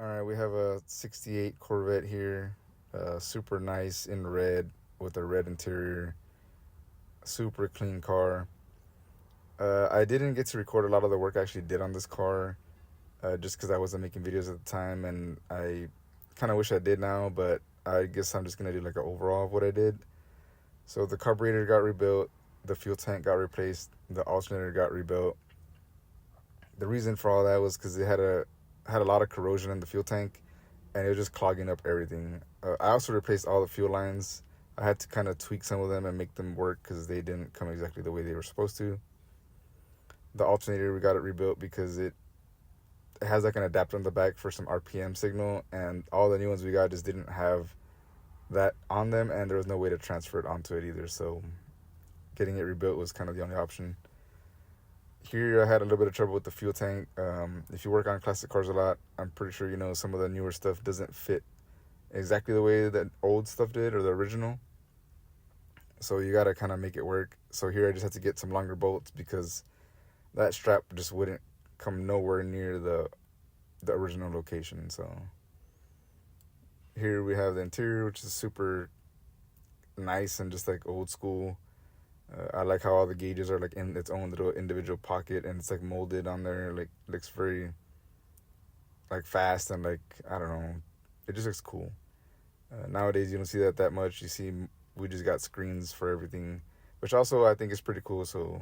All right, we have a 68 Corvette here. Super nice in red with a red interior. Super clean car. I didn't get to record a lot of the work I actually did on this car just because I wasn't making videos at the time, and I kind of wish I did now, but I guess I'm just going to do like an overall of what I did. So the carburetor got rebuilt, the fuel tank got replaced, the alternator got rebuilt. The reason for all that was because it had a lot of corrosion in the fuel tank, and it was just clogging up everything. I also replaced all the fuel lines. I had to kind of tweak some of them and make them work because they didn't come exactly the way they were supposed to. The alternator, we got it rebuilt because it has like an adapter on the back for some RPM signal, and all the new ones we got just didn't have that on them, and there was no way to transfer it onto it either. So getting it rebuilt was kind of the only option. Here I had a little bit of trouble with the fuel tank. If you work on classic cars a lot, I'm pretty sure you know some of the newer stuff doesn't fit exactly the way that old stuff did or the original. So you gotta kind of make it work. So here I just had to get some longer bolts because that strap just wouldn't come nowhere near the original location. So here we have the interior, which is super nice and just like old school. I like how all the gauges are like in its own little individual pocket, and it's like molded on there. Like looks very like fast, and like I don't know, it just looks cool. Nowadays you don't see that much. You see we just got screens for everything, which also I think is pretty cool. So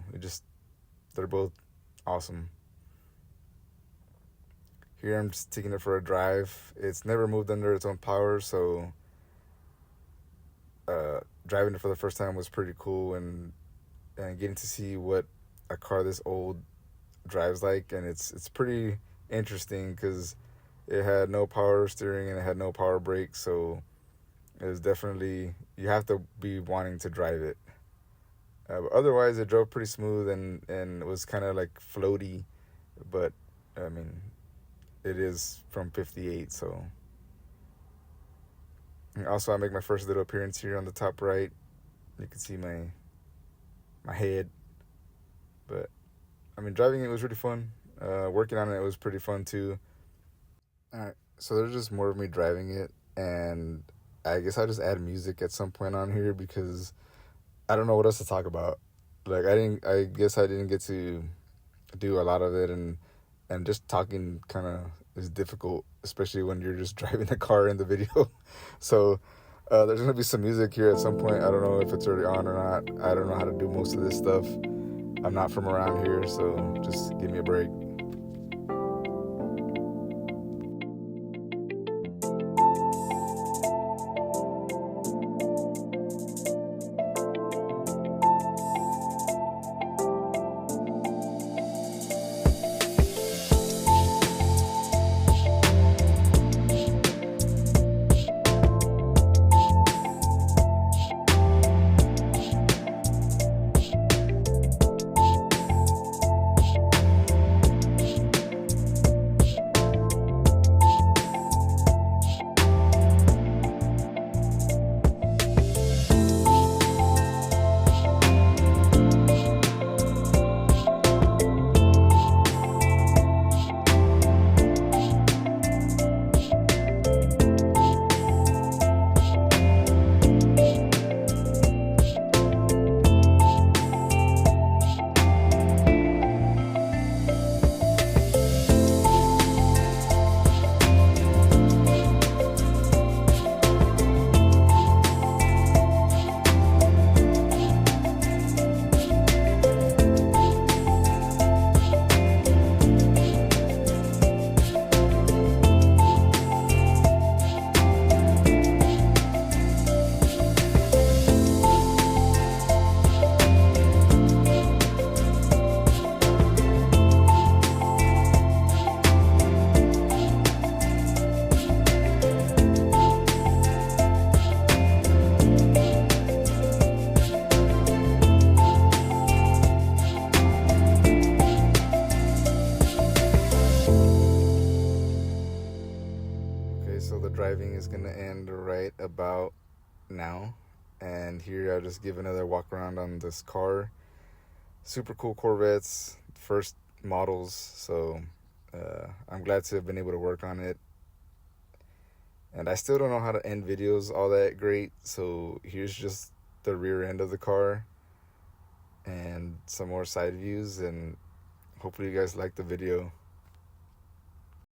they're both awesome. Here I'm just taking it for a drive. It's never moved under its own power, so driving it for the first time was pretty cool, and getting to see what a car this old drives like, and it's pretty interesting because it had no power steering and it had no power brakes, so it was definitely, you have to be wanting to drive it. But otherwise, it drove pretty smooth, and it was kind of like floaty, but I mean, it is from 58, so. And also, I make my first little appearance here on the top right. You can see my head, but I mean, driving it was really fun. Working on it was pretty fun too. All right, so there's just more of me driving it, and I guess I'll just add music at some point on here because I don't know what else to talk about. Like I guess I didn't get to do a lot of it, and just talking kind of is difficult, especially when you're just driving a car in the video. So there's gonna be some music here at some point. I don't know if it's already on or not. I don't know how to do most of this stuff. I'm not from around here, so just give me a break. Okay, so the driving is gonna end right about now, and here I'll just give another walk around on this car. Super cool Corvettes, first models, so I'm glad to have been able to work on it. And I still don't know how to end videos all that great, so here's just the rear end of the car and some more side views, and hopefully you guys like the video.